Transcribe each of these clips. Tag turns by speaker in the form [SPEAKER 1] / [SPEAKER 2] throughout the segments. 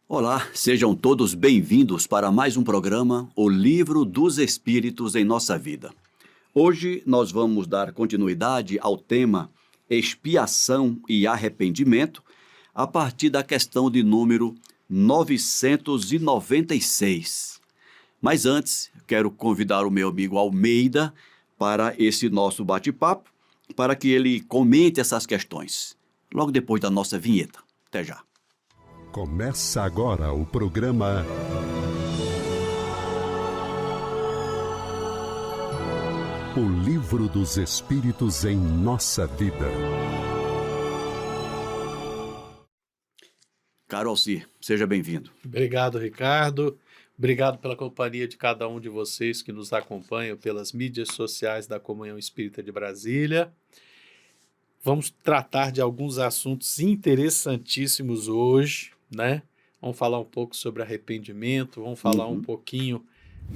[SPEAKER 1] Olá, sejam todos bem-vindos para mais um programa, O Livro dos Espíritos em Nossa Vida. Hoje nós vamos dar continuidade ao tema expiação e arrependimento a partir da questão de número 996. Mas antes, quero convidar o meu amigo Almeida para esse nosso bate-papo, para que ele comente essas questões, logo depois da nossa vinheta. Até já.
[SPEAKER 2] Começa agora o programa O Livro dos Espíritos em Nossa Vida.
[SPEAKER 1] Caro Alcir, seja bem-vindo.
[SPEAKER 3] Obrigado, Ricardo. Obrigado pela companhia de cada um de vocês que nos acompanham pelas mídias sociais da Comunhão Espírita de Brasília. Vamos tratar de alguns assuntos interessantíssimos hoje, né? Vamos falar um pouco sobre arrependimento, vamos falar um pouquinho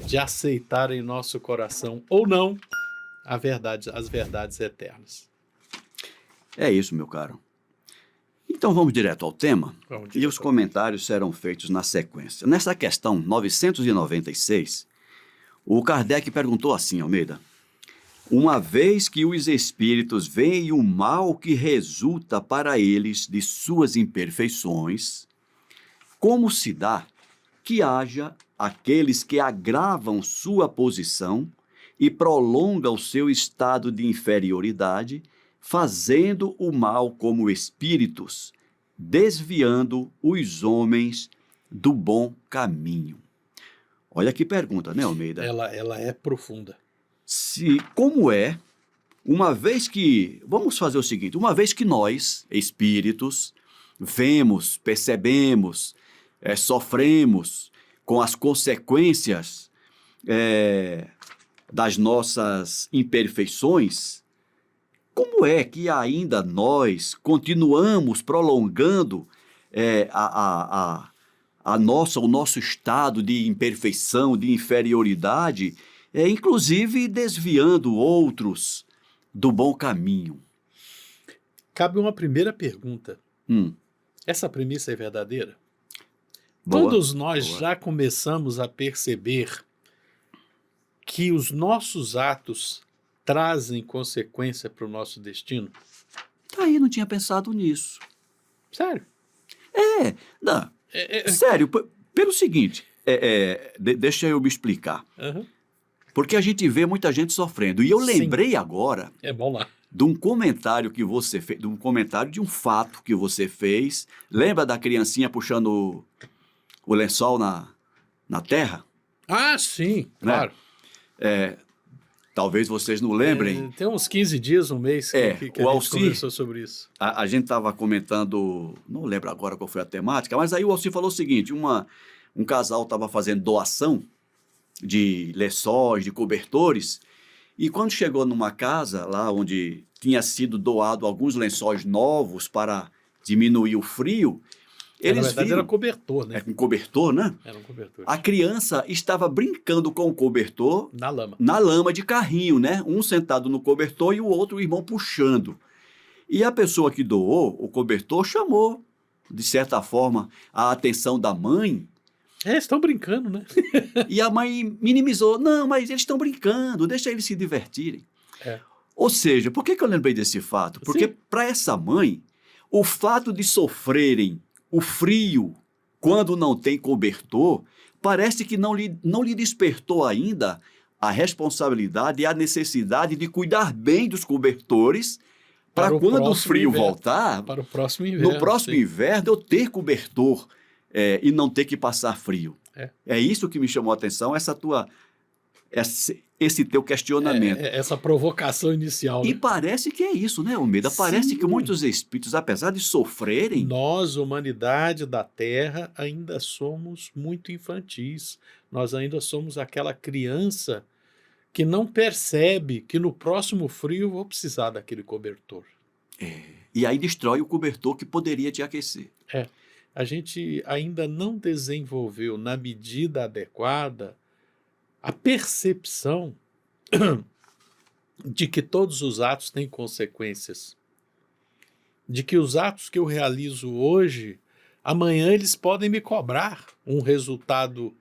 [SPEAKER 3] de aceitar em nosso coração ou não as verdades eternas.
[SPEAKER 1] É isso, meu caro. Então vamos direto ao tema e os comentários serão feitos na sequência. Nessa questão 996, o Kardec perguntou assim, Almeida: uma vez que os espíritos veem o mal que resulta para eles de suas imperfeições, como se dá que haja aqueles que agravam sua posição e prolongam o seu estado de inferioridade, fazendo o mal como espíritos, desviando os homens do bom caminho? Olha que pergunta, né, Almeida?
[SPEAKER 3] Ela é profunda.
[SPEAKER 1] Como é, vamos fazer o seguinte, uma vez que nós, espíritos, vemos, percebemos, sofremos com as consequências das nossas imperfeições, como é que ainda nós continuamos prolongando o nosso estado de imperfeição, de inferioridade, inclusive desviando outros do bom caminho?
[SPEAKER 3] Cabe uma primeira pergunta. Essa premissa é verdadeira?
[SPEAKER 1] Boa,
[SPEAKER 3] Todos nós
[SPEAKER 1] boa.
[SPEAKER 3] já começamos a perceber que os nossos atos trazem consequência para o nosso destino?
[SPEAKER 1] Tá aí, não tinha pensado nisso.
[SPEAKER 3] Sério?
[SPEAKER 1] Não, sério, pelo seguinte, deixa eu me explicar.
[SPEAKER 3] Uhum.
[SPEAKER 1] Porque a gente vê muita gente sofrendo. E eu
[SPEAKER 3] Sim.
[SPEAKER 1] lembrei agora
[SPEAKER 3] Vamos lá.
[SPEAKER 1] de um comentário que você fez, de um comentário de um fato que você fez. Lembra da criancinha puxando o lençol na terra?
[SPEAKER 3] Ah, sim,
[SPEAKER 1] Né?
[SPEAKER 3] claro.
[SPEAKER 1] Talvez vocês não lembrem.
[SPEAKER 3] Tem uns 15 dias, um mês que
[SPEAKER 1] O
[SPEAKER 3] a gente
[SPEAKER 1] Alcir-
[SPEAKER 3] conversou sobre isso.
[SPEAKER 1] A gente estava comentando, não lembro agora qual foi a temática, mas aí o Alcir falou o seguinte: um casal estava fazendo doação de lençóis, de cobertores, e quando chegou numa casa lá onde tinha sido doado alguns lençóis novos para diminuir o frio,
[SPEAKER 3] Na
[SPEAKER 1] eles
[SPEAKER 3] verdade
[SPEAKER 1] viram,
[SPEAKER 3] era cobertor, né?
[SPEAKER 1] um cobertor, né?
[SPEAKER 3] Era um cobertor.
[SPEAKER 1] A criança estava brincando com o cobertor
[SPEAKER 3] Na lama.
[SPEAKER 1] na lama de carrinho, né? Um sentado no cobertor e o outro o irmão puxando. E a pessoa que doou o cobertor chamou, de certa forma, a atenção da mãe,
[SPEAKER 3] Estão brincando, né?
[SPEAKER 1] e a mãe minimizou. Não, mas eles estão brincando, deixa eles se divertirem. Ou seja, por que eu lembrei desse fato? Porque
[SPEAKER 3] Sim.
[SPEAKER 1] para essa mãe, o fato de sofrerem o frio quando não tem cobertor, parece que não lhe despertou ainda a responsabilidade e a necessidade de cuidar bem dos cobertores para
[SPEAKER 3] Para o
[SPEAKER 1] quando o
[SPEAKER 3] próximo
[SPEAKER 1] frio
[SPEAKER 3] inverno.
[SPEAKER 1] voltar,
[SPEAKER 3] Para o próximo inverno.
[SPEAKER 1] no próximo
[SPEAKER 3] sim.
[SPEAKER 1] inverno eu ter cobertor e não ter que passar frio. É isso que me chamou a atenção, esse teu questionamento.
[SPEAKER 3] Essa provocação inicial.
[SPEAKER 1] E
[SPEAKER 3] né?
[SPEAKER 1] parece que é isso, né, Almeida? Parece
[SPEAKER 3] Sim.
[SPEAKER 1] que muitos espíritos, apesar de sofrerem,
[SPEAKER 3] Nós, humanidade da Terra, ainda somos muito infantis. Nós ainda somos aquela criança que não percebe que no próximo frio eu vou precisar daquele cobertor.
[SPEAKER 1] e aí destrói o cobertor que poderia te aquecer.
[SPEAKER 3] A gente ainda não desenvolveu na medida adequada a percepção de que todos os atos têm consequências. De que os atos que eu realizo hoje amanhã eles podem me cobrar um resultado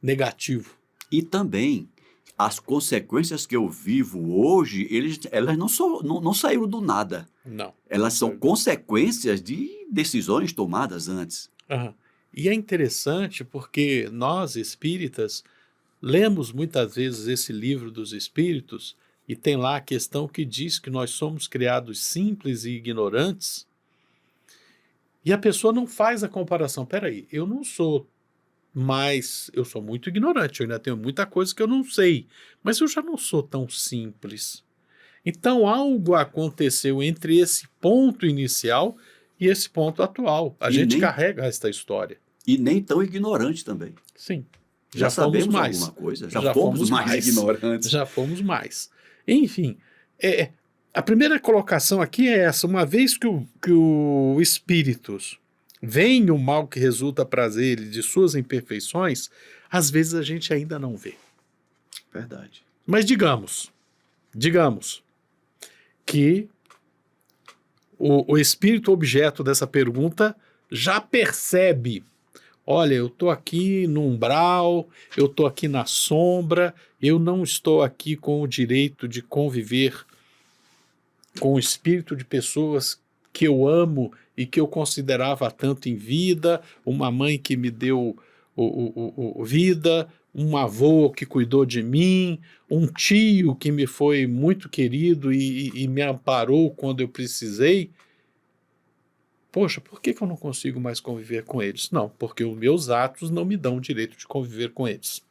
[SPEAKER 3] negativo.
[SPEAKER 1] E também, as consequências que eu vivo hoje, elas não saíram do nada.
[SPEAKER 3] Não.
[SPEAKER 1] Elas são consequências de decisões tomadas antes.
[SPEAKER 3] Aham. E é interessante porque nós, espíritas, lemos muitas vezes esse livro dos espíritos e tem lá a questão que diz que nós somos criados simples e ignorantes, e a pessoa não faz a comparação. Peraí, eu não sou mais, eu sou muito ignorante, eu ainda tenho muita coisa que eu não sei, mas eu já não sou tão simples. Então algo aconteceu entre esse ponto inicial e esse ponto atual. A gente carrega esta história.
[SPEAKER 1] E nem tão ignorante também.
[SPEAKER 3] Sim.
[SPEAKER 1] Já
[SPEAKER 3] sabemos
[SPEAKER 1] sabemos
[SPEAKER 3] mais.
[SPEAKER 1] alguma coisa, já fomos mais ignorantes.
[SPEAKER 3] Já fomos mais. Enfim, a primeira colocação aqui é essa: uma vez que o espíritos veem o mal que resulta prazer de suas imperfeições, às vezes a gente ainda não vê.
[SPEAKER 1] Verdade.
[SPEAKER 3] Mas digamos que o espírito objeto dessa pergunta já percebe: olha, eu estou aqui no umbral, eu estou aqui na sombra, eu não estou aqui com o direito de conviver com o espírito de pessoas que eu amo e que eu considerava tanto em vida, uma mãe que me deu vida, um avô que cuidou de mim, um tio que me foi muito querido e me amparou quando eu precisei. Poxa, por que eu não consigo mais conviver com eles? Não, porque os meus atos não me dão o direito de conviver com eles.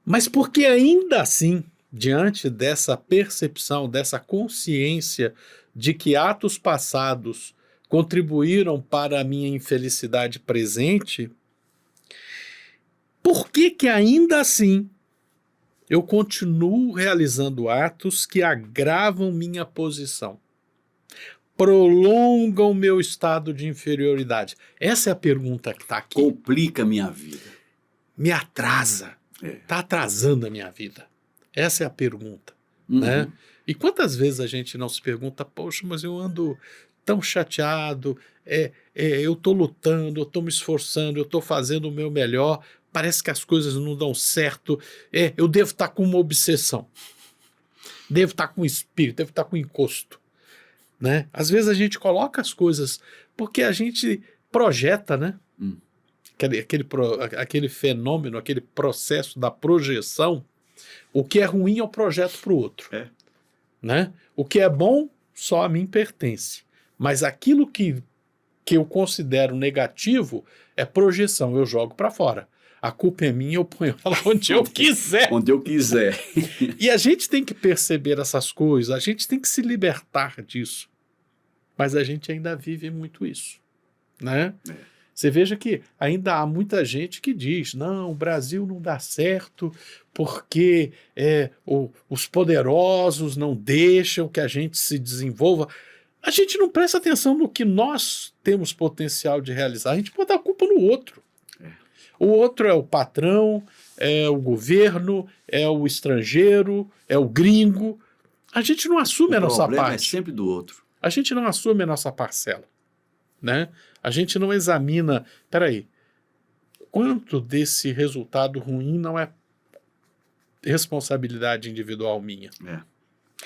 [SPEAKER 3] Mas porque ainda assim, diante dessa percepção, dessa consciência de que atos passados contribuíram para a minha infelicidade presente, por que ainda assim eu continuo realizando atos que agravam minha posição? Prolongam o meu estado de inferioridade? Essa é a pergunta que está aqui.
[SPEAKER 1] Complica a minha vida.
[SPEAKER 3] Me atrasa. Está atrasando a minha vida. Essa é a pergunta. Né? E quantas vezes a gente não se pergunta: poxa, mas eu ando tão chateado, eu estou lutando, eu estou me esforçando, eu estou fazendo o meu melhor, parece que as coisas não dão certo, eu devo estar com uma obsessão, devo estar com espírito, devo estar com encosto. Né? Às vezes a gente coloca as coisas porque a gente projeta, né? Aquele fenômeno, aquele processo da projeção. O que é ruim eu projeto para o outro. Né? O que é bom só a mim pertence. Mas aquilo que eu considero negativo é projeção, eu jogo para fora. A culpa é minha, eu ponho ela onde eu quiser.
[SPEAKER 1] Onde eu quiser.
[SPEAKER 3] E a gente tem que perceber essas coisas, a gente tem que se libertar disso. Mas a gente ainda vive muito isso. Né? Você veja que ainda há muita gente que diz: não, o Brasil não dá certo porque os poderosos não deixam que a gente se desenvolva. A gente não presta atenção no que nós temos potencial de realizar, a gente pode dar a culpa no outro. O outro é o patrão, é o governo, é o estrangeiro, é o gringo. A gente não assume a nossa parte. O
[SPEAKER 1] problema é sempre do outro.
[SPEAKER 3] A gente não assume a nossa parcela. Né? A gente não examina, peraí, quanto desse resultado ruim não é responsabilidade individual minha?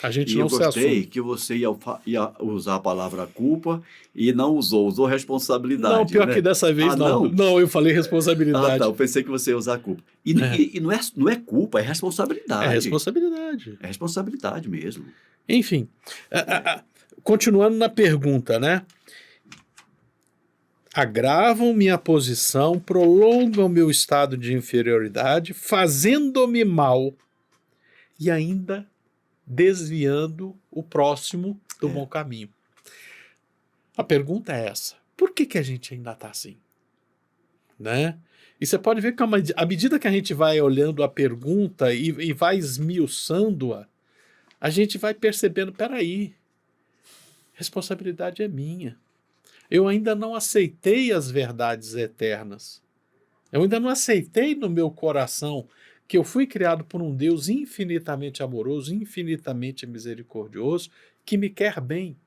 [SPEAKER 3] A gente não se assume.
[SPEAKER 1] Eu gostei que você ia usar a palavra culpa e não usou responsabilidade.
[SPEAKER 3] Não, pior que dessa vez não. Não, eu falei responsabilidade.
[SPEAKER 1] Eu pensei que você ia usar culpa. E não é culpa, é responsabilidade.
[SPEAKER 3] É responsabilidade.
[SPEAKER 1] É responsabilidade mesmo.
[SPEAKER 3] Enfim, continuando na pergunta, né? Agravam minha posição, prolongam meu estado de inferioridade, fazendo-me mal e ainda desviando o próximo do bom caminho. A pergunta é essa: por que a gente ainda está assim? Né? E você pode ver que à medida que a gente vai olhando a pergunta e vai esmiuçando-a, a gente vai percebendo: peraí, responsabilidade é minha. Eu ainda não aceitei as verdades eternas. Eu ainda não aceitei no meu coração que eu fui criado por um Deus infinitamente amoroso, infinitamente misericordioso, que me quer bem.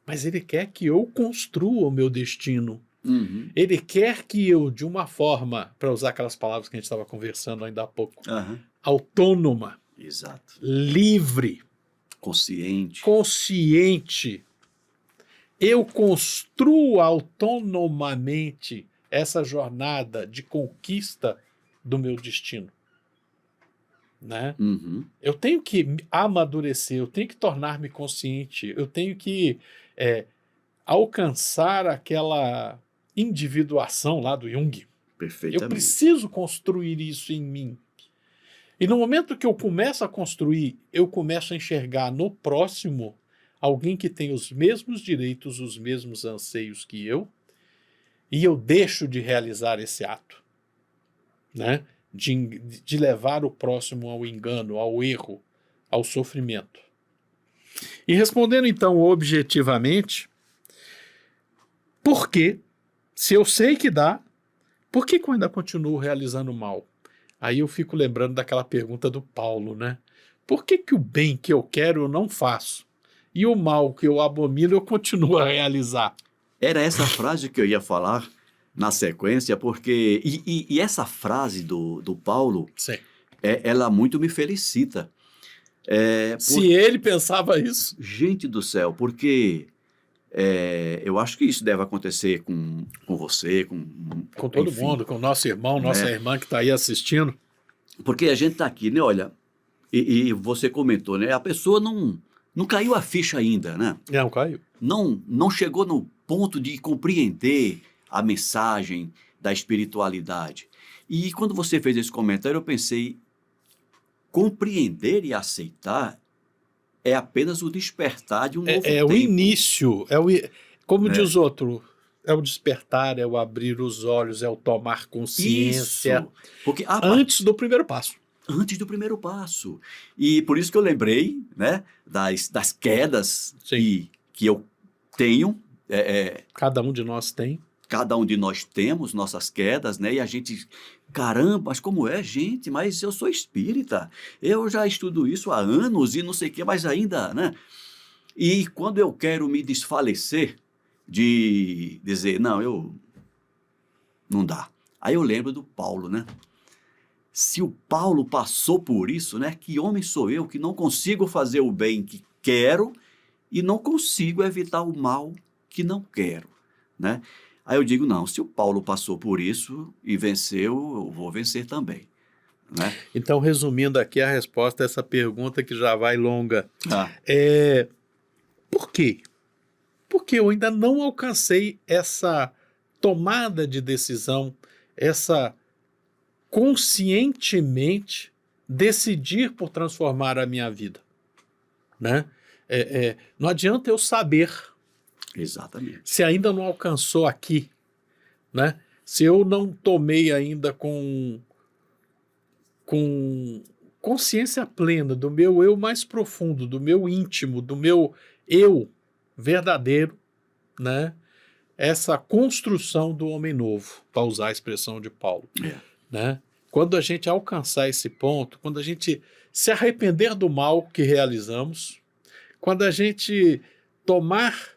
[SPEAKER 3] mas Ele quer que eu construa o meu destino.
[SPEAKER 1] Uhum.
[SPEAKER 3] Ele quer que eu, de uma forma, para usar aquelas palavras que a gente estava conversando ainda há pouco,
[SPEAKER 1] Aham.
[SPEAKER 3] autônoma,
[SPEAKER 1] Exato.
[SPEAKER 3] livre,
[SPEAKER 1] Consciente.
[SPEAKER 3] consciente, eu construo autonomamente essa jornada de conquista do meu destino, né?
[SPEAKER 1] Uhum.
[SPEAKER 3] Eu tenho que amadurecer, eu tenho que tornar-me consciente, eu tenho que alcançar aquela individuação lá do Jung. Eu
[SPEAKER 1] Perfeitamente.
[SPEAKER 3] preciso construir isso em mim. E no momento que eu começo a construir, eu começo a enxergar no próximo alguém que tem os mesmos direitos, os mesmos anseios que eu, e eu deixo de realizar esse ato, né? De levar o próximo ao engano, ao erro, ao sofrimento. E respondendo então objetivamente, por que, se eu sei que dá, por que eu ainda continuo realizando mal? Aí eu fico lembrando daquela pergunta do Paulo, né? Por que o bem que eu quero eu não faço? E o mal que eu abomino eu continuo a realizar?
[SPEAKER 1] Era essa frase que eu ia falar na sequência, porque... E essa frase do Paulo,
[SPEAKER 3] Sim.
[SPEAKER 1] ela muito me felicita.
[SPEAKER 3] Se ele pensava isso.
[SPEAKER 1] Gente do céu, porque eu acho que isso deve acontecer com você,
[SPEAKER 3] Com todo
[SPEAKER 1] enfim,
[SPEAKER 3] mundo, com o nosso irmão, nossa irmã que está aí assistindo.
[SPEAKER 1] Porque a gente está aqui, né? Olha, e você comentou, né? A pessoa não caiu a ficha ainda, né?
[SPEAKER 3] Não, caiu.
[SPEAKER 1] Não chegou no ponto de compreender a mensagem da espiritualidade. E quando você fez esse comentário, eu pensei, compreender e aceitar é apenas o despertar de um novo tempo.
[SPEAKER 3] O início, como diz outro, é o despertar, é o abrir os olhos, é o tomar consciência.
[SPEAKER 1] Isso, porque
[SPEAKER 3] antes do primeiro passo.
[SPEAKER 1] Antes do primeiro passo. E por isso que eu lembrei, né, das quedas que eu tenho.
[SPEAKER 3] Cada um de nós tem.
[SPEAKER 1] Cada um de nós temos nossas quedas, né? E a gente, caramba, mas como é, gente? Mas eu sou espírita, eu já estudo isso há anos e não sei o quê, mas ainda, né? E quando eu quero me desfalecer de dizer, não dá. Aí eu lembro do Paulo, né? Se o Paulo passou por isso, né? Que homem sou eu que não consigo fazer o bem que quero e não consigo evitar o mal que não quero, né? Aí eu digo, não, se o Paulo passou por isso e venceu, eu vou vencer também, né?
[SPEAKER 3] Então, resumindo aqui a resposta a essa pergunta que já vai longa. Por quê? Porque eu ainda não alcancei essa tomada de decisão, essa conscientemente decidir por transformar a minha vida, né? Não adianta eu saber.
[SPEAKER 1] Exatamente.
[SPEAKER 3] Se ainda não alcançou aqui, né? Se eu não tomei ainda com consciência plena do meu eu mais profundo, do meu íntimo, do meu eu verdadeiro, né? Essa construção do homem novo, para usar a expressão de Paulo. Né? Quando a gente alcançar esse ponto, quando a gente se arrepender do mal que realizamos, quando a gente tomar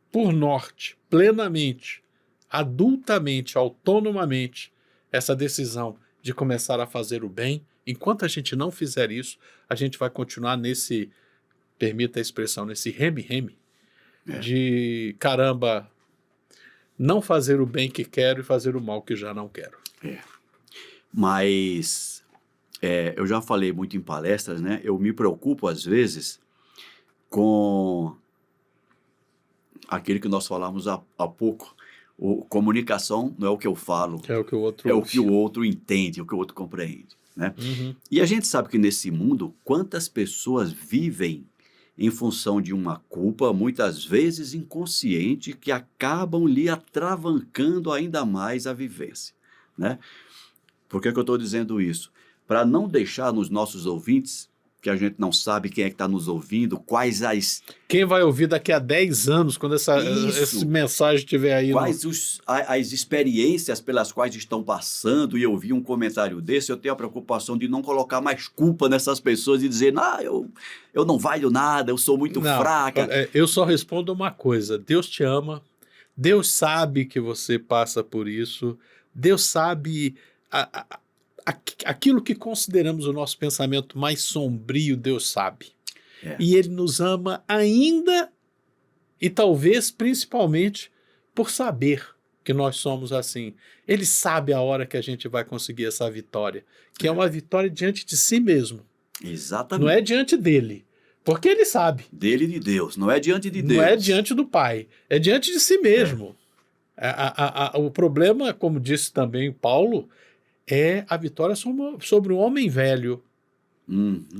[SPEAKER 3] por norte, plenamente, adultamente, autonomamente, essa decisão de começar a fazer o bem, enquanto a gente não fizer isso, a gente vai continuar nesse, permita a expressão, nesse reme-reme, de caramba, não fazer o bem que quero e fazer o mal que já não quero.
[SPEAKER 1] Mas eu já falei muito em palestras, né? Eu me preocupo às vezes com aquele que nós falamos há pouco. Comunicação não é o que eu falo,
[SPEAKER 3] é o que o outro
[SPEAKER 1] o que o outro entende, o que o outro compreende, né?
[SPEAKER 3] Uhum.
[SPEAKER 1] E a gente sabe que nesse mundo, quantas pessoas vivem em função de uma culpa, muitas vezes inconsciente, que acabam lhe atravancando ainda mais a vivência, né? Por que eu estou dizendo isso? Para não deixar nos nossos ouvintes, que a gente não sabe quem é que está nos ouvindo, quais as...
[SPEAKER 3] Quem vai ouvir daqui a 10 anos, quando essa mensagem estiver aí?
[SPEAKER 1] Quais as experiências pelas quais estão passando, e eu vi um comentário desse, eu tenho a preocupação de não colocar mais culpa nessas pessoas e dizer, eu não valho nada, eu sou muito fraca.
[SPEAKER 3] Eu só respondo uma coisa, Deus te ama, Deus sabe que você passa por isso, Deus sabe aquilo que consideramos o nosso pensamento mais sombrio, Deus sabe. E Ele nos ama ainda e talvez principalmente por saber que nós somos assim. Ele sabe a hora que a gente vai conseguir essa vitória, que é uma vitória diante de si mesmo.
[SPEAKER 1] Exatamente.
[SPEAKER 3] Não é diante dele, porque ele sabe.
[SPEAKER 1] Dele e de Deus, não é diante de Deus.
[SPEAKER 3] Não é diante do Pai, é diante de si mesmo. O problema, como disse também Paulo, é a vitória sobre o homem velho.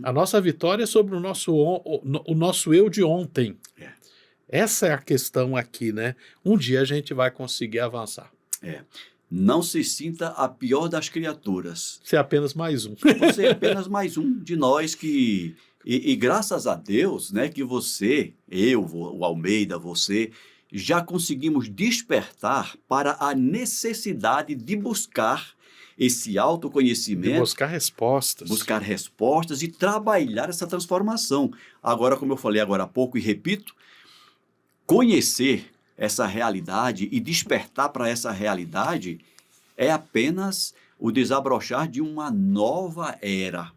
[SPEAKER 3] A nossa vitória é sobre o nosso eu de ontem. Essa é a questão aqui, né? Um dia a gente vai conseguir avançar.
[SPEAKER 1] Não se sinta a pior das criaturas.
[SPEAKER 3] Você é apenas mais um.
[SPEAKER 1] Você é apenas mais um de nós que... E graças a Deus, né, que você, eu, o Almeida, você... já conseguimos despertar para a necessidade de buscar esse autoconhecimento.
[SPEAKER 3] De buscar respostas.
[SPEAKER 1] Buscar respostas e trabalhar essa transformação. Agora, como eu falei agora há pouco e repito, conhecer essa realidade e despertar para essa realidade é apenas o desabrochar de uma nova era.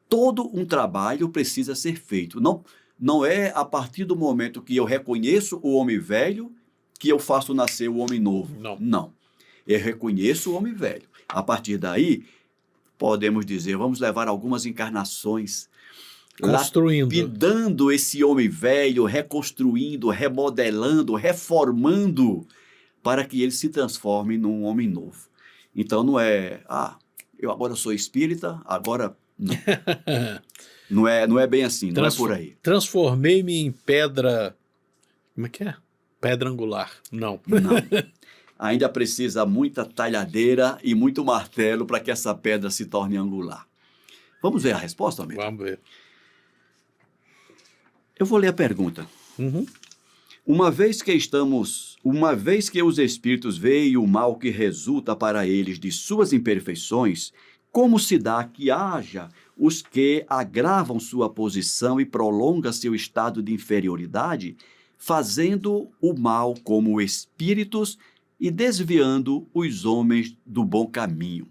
[SPEAKER 1] Todo um trabalho precisa ser feito. Não é a partir do momento que eu reconheço o homem velho que eu faço nascer o homem novo. Não. Eu reconheço o homem velho. A partir daí, podemos dizer, vamos levar algumas encarnações lapidando esse homem velho, reconstruindo, remodelando, reformando, para que ele se transforme num homem novo. Então não é, eu agora sou espírita, agora... Não é bem assim, não é por aí.
[SPEAKER 3] Transformei-me em pedra... Como é que é? Pedra angular. Não.
[SPEAKER 1] Ainda precisa muita talhadeira e muito martelo para que essa pedra se torne angular. Vamos ver a resposta, amigo?
[SPEAKER 3] Vamos ver.
[SPEAKER 1] Eu vou ler a pergunta. Uma vez que os espíritos veem o mal que resulta para eles de suas imperfeições, como se dá que haja os que agravam sua posição e prolongam seu estado de inferioridade, fazendo o mal como espíritos e desviando os homens do bom caminho?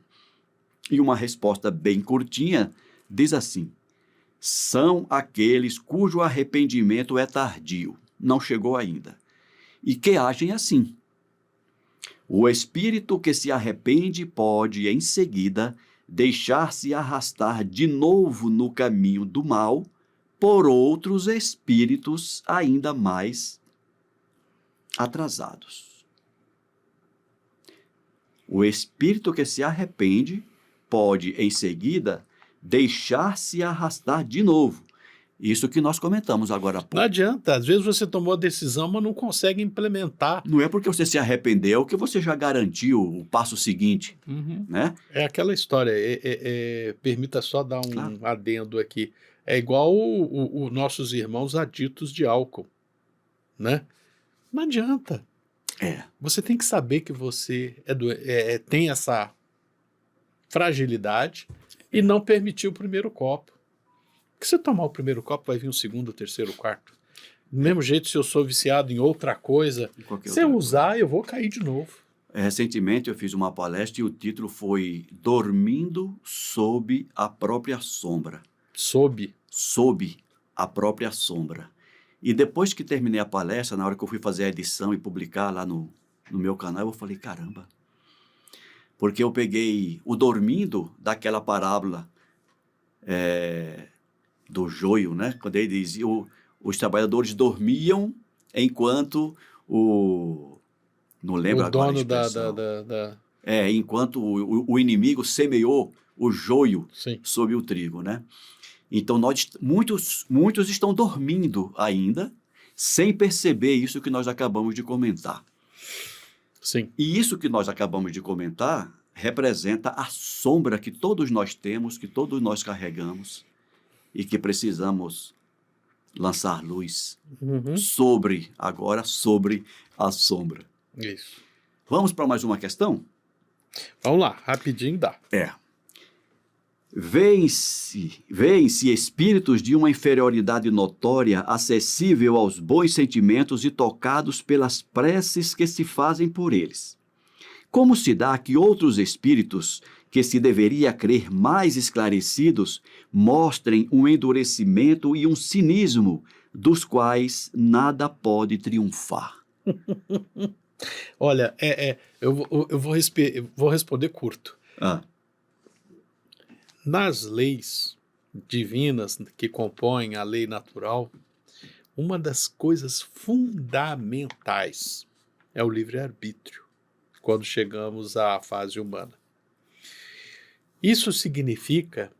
[SPEAKER 1] E uma resposta bem curtinha diz assim: são aqueles cujo arrependimento é tardio, não chegou ainda, e que agem assim. O espírito que se arrepende pode, em seguida, deixar-se arrastar de novo no caminho do mal por outros espíritos ainda mais atrasados. O espírito que se arrepende pode, em seguida, deixar-se arrastar de novo. Isso que nós comentamos agora há pouco.
[SPEAKER 3] Não adianta, às vezes você tomou a decisão, mas não consegue implementar.
[SPEAKER 1] Não é porque você se arrependeu que você já garantiu o passo seguinte, né?
[SPEAKER 3] É aquela história, permita só dar um adendo aqui. É igual os nossos irmãos aditos de álcool, né? Não adianta. Você tem que saber que você tem essa fragilidade e não permitir o primeiro copo. Porque se você tomar o primeiro copo, vai vir o segundo, o terceiro, o quarto. Do mesmo jeito, se eu sou viciado em outra coisa, se eu usar, eu vou cair de novo.
[SPEAKER 1] Recentemente eu fiz uma palestra e o título foi Dormindo sob a própria sombra.
[SPEAKER 3] Sob
[SPEAKER 1] a própria sombra. E depois que terminei a palestra, na hora que eu fui fazer a edição e publicar lá no meu canal, eu falei, caramba. Porque eu peguei o dormindo daquela parábola do joio, né? Quando ele dizia, os trabalhadores dormiam enquanto não lembro agora a expressão. Enquanto o inimigo semeou o joio sobre o trigo, né? Então, muitos estão dormindo ainda, sem perceber isso que nós acabamos de comentar.
[SPEAKER 3] Sim.
[SPEAKER 1] E isso que nós acabamos de comentar representa a sombra que todos nós temos, que todos nós carregamos, e que precisamos lançar luz
[SPEAKER 3] Uhum.
[SPEAKER 1] sobre a sombra.
[SPEAKER 3] Isso.
[SPEAKER 1] Vamos para mais uma questão?
[SPEAKER 3] Vamos lá, rapidinho dá.
[SPEAKER 1] Veem-se espíritos de uma inferioridade notória, acessível aos bons sentimentos e tocados pelas preces que se fazem por eles. Como se dá que outros espíritos, que se deveria crer mais esclarecidos, mostrem um endurecimento e um cinismo dos quais nada pode triunfar?
[SPEAKER 3] Olha, eu vou responder curto.
[SPEAKER 1] Ah,
[SPEAKER 3] Nas leis divinas que compõem a lei natural, uma das coisas fundamentais é o livre-arbítrio, quando chegamos à fase humana. Isso significa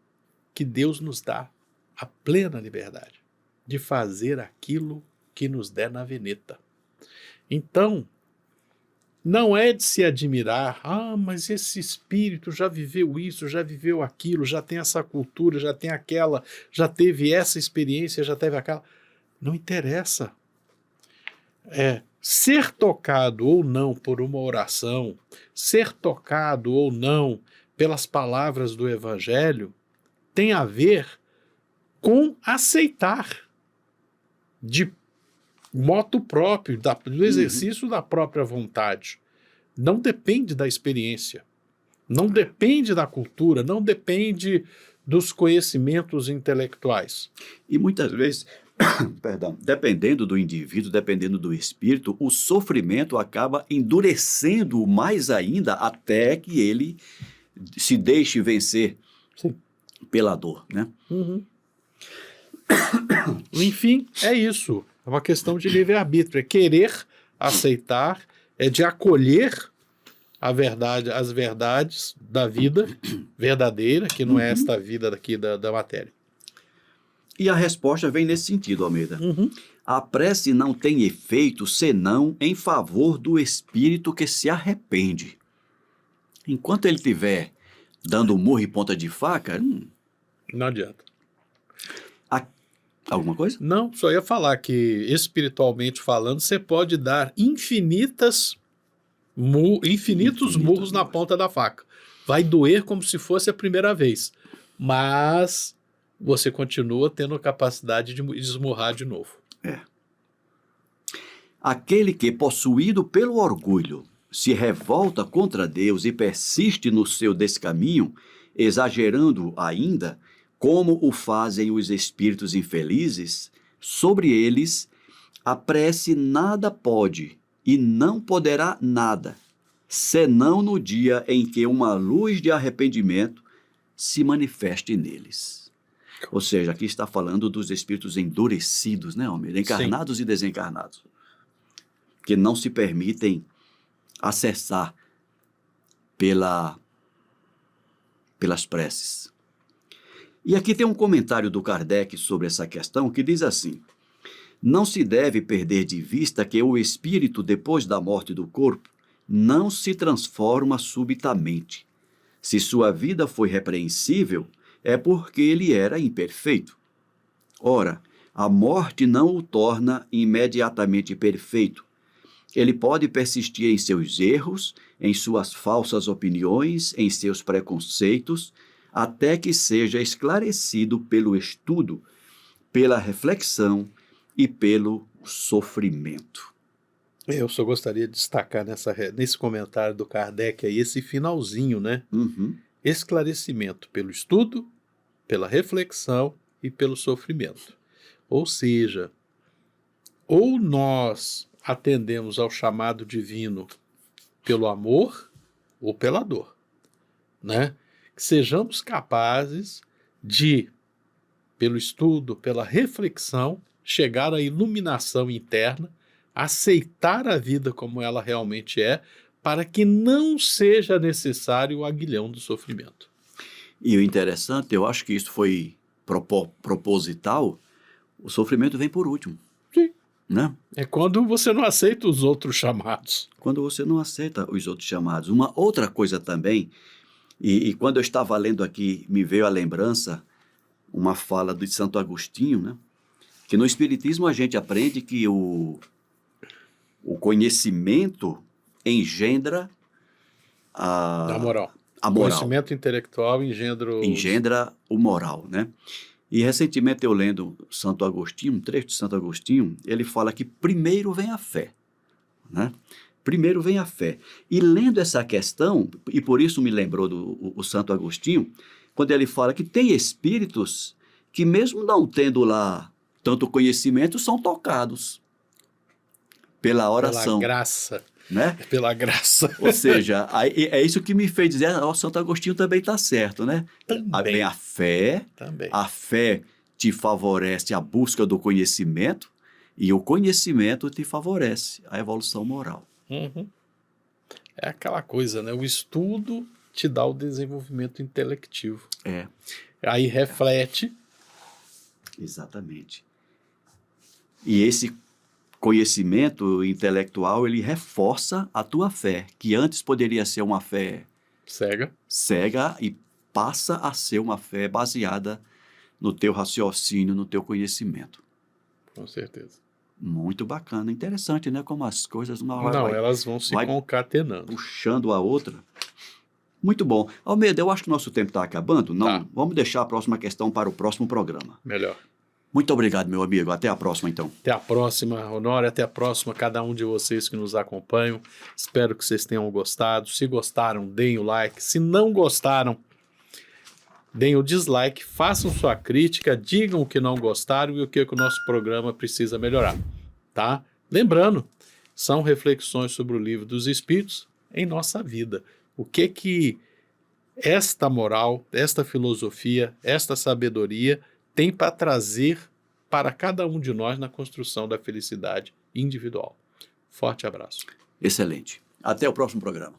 [SPEAKER 3] que Deus nos dá a plena liberdade de fazer aquilo que nos der na veneta. Então, não é de se admirar, mas esse espírito já viveu isso, já viveu aquilo, já tem essa cultura, já tem aquela, já teve essa experiência, já teve aquela. Não interessa. Ser tocado ou não por uma oração, ser tocado ou não pelas palavras do Evangelho, tem a ver com aceitar de moto próprio, do exercício da própria vontade. Não depende da experiência, não depende da cultura, não depende dos conhecimentos intelectuais.
[SPEAKER 1] e muitas vezes, perdão, dependendo do indivíduo, dependendo do espírito, o sofrimento acaba endurecendo mais ainda até que ele se deixe vencer
[SPEAKER 3] Sim.
[SPEAKER 1] pela dor, né?
[SPEAKER 3] Enfim, é isso. É uma questão de livre-arbítrio, é querer aceitar, é de acolher a verdade, as verdades da vida verdadeira, que não é esta vida daqui da matéria.
[SPEAKER 1] E a resposta vem nesse sentido, Almeida. A prece não tem efeito senão em favor do espírito que se arrepende. Enquanto ele estiver dando murro e ponta de faca,
[SPEAKER 3] Não adianta.
[SPEAKER 1] alguma coisa?
[SPEAKER 3] Não, só ia falar que, espiritualmente falando, você pode dar infinitos murros na ponta da faca. Vai doer como se fosse a primeira vez, mas você continua tendo a capacidade de esmurrar de novo.
[SPEAKER 1] Aquele que, possuído pelo orgulho, se revolta contra Deus e persiste no seu descaminho, exagerando ainda, como o fazem os espíritos infelizes, sobre eles a prece nada pode e não poderá nada, senão no dia em que uma luz de arrependimento se manifeste neles. Ou seja, aqui está falando dos espíritos endurecidos, né, Almeida? Encarnados e desencarnados, que não se permitem acessar pelas preces. E aqui tem um comentário do Kardec sobre essa questão que diz assim: não se deve perder de vista que o espírito, depois da morte do corpo, não se transforma subitamente. Se sua vida foi repreensível, é porque ele era imperfeito. Ora, a morte não o torna imediatamente perfeito. Ele pode persistir em seus erros, em suas falsas opiniões, em seus preconceitos, até que seja esclarecido pelo estudo, pela reflexão e pelo sofrimento.
[SPEAKER 3] Eu só gostaria de destacar nesse comentário do Kardec aí, esse finalzinho, né? Esclarecimento pelo estudo, pela reflexão e pelo sofrimento. Ou seja, ou nós atendemos ao chamado divino pelo amor ou pela dor, né? Que sejamos capazes de, pelo estudo, pela reflexão, chegar à iluminação interna, aceitar a vida como ela realmente é, para que não seja necessário o aguilhão do sofrimento.
[SPEAKER 1] E o interessante, eu acho que isso foi proposital, o sofrimento vem por último.
[SPEAKER 3] Sim.
[SPEAKER 1] Né?
[SPEAKER 3] É quando você não aceita os outros chamados.
[SPEAKER 1] Quando você não aceita os outros chamados. Uma outra coisa também, e quando eu estava lendo aqui, me veio a lembrança uma fala de Santo Agostinho, né? Que no Espiritismo a gente aprende que o conhecimento engendra
[SPEAKER 3] A moral.
[SPEAKER 1] a moral.
[SPEAKER 3] Conhecimento intelectual
[SPEAKER 1] Engendra o moral, né? E recentemente eu lendo Santo Agostinho, um trecho de Santo Agostinho, ele fala que primeiro vem a fé, né? Primeiro vem a fé. E lendo essa questão, e por isso me lembrou o Santo Agostinho, quando ele fala que tem espíritos que mesmo não tendo lá tanto conhecimento, são tocados pela oração.
[SPEAKER 3] Pela graça.
[SPEAKER 1] Né?
[SPEAKER 3] Pela graça.
[SPEAKER 1] Ou seja, é isso que me fez dizer, o Santo Agostinho também está certo, né?
[SPEAKER 3] Também.
[SPEAKER 1] Vem a fé,
[SPEAKER 3] Também.
[SPEAKER 1] a fé te favorece a busca do conhecimento e o conhecimento te favorece a evolução moral.
[SPEAKER 3] Uhum. É aquela coisa, né? O estudo te dá o desenvolvimento intelectivo.
[SPEAKER 1] É.
[SPEAKER 3] Aí reflete.
[SPEAKER 1] Exatamente. E esse conhecimento intelectual, ele reforça a tua fé, que antes poderia ser uma fé cega e passa a ser uma fé baseada no teu raciocínio, no teu conhecimento.
[SPEAKER 3] Com certeza.
[SPEAKER 1] Muito bacana, interessante, né? Como as coisas
[SPEAKER 3] elas vão se concatenando.
[SPEAKER 1] Puxando a outra. Muito bom. Almeida, eu acho que o nosso tempo está acabando. Não,
[SPEAKER 3] Tá.
[SPEAKER 1] Vamos deixar a próxima questão para o próximo programa.
[SPEAKER 3] Melhor.
[SPEAKER 1] Muito obrigado, meu amigo. Até a próxima, então.
[SPEAKER 3] Até a próxima, Honório. Até a próxima, cada um de vocês que nos acompanham. Espero que vocês tenham gostado. Se gostaram, deem o like. Se não gostaram, deem o dislike. Façam sua crítica, digam o que não gostaram e o que o nosso programa precisa melhorar. Tá? Lembrando, são reflexões sobre o Livro dos Espíritos em nossa vida. O que esta moral, esta filosofia, esta sabedoria tem para trazer para cada um de nós na construção da felicidade individual. Forte abraço.
[SPEAKER 1] Excelente. Até o próximo programa.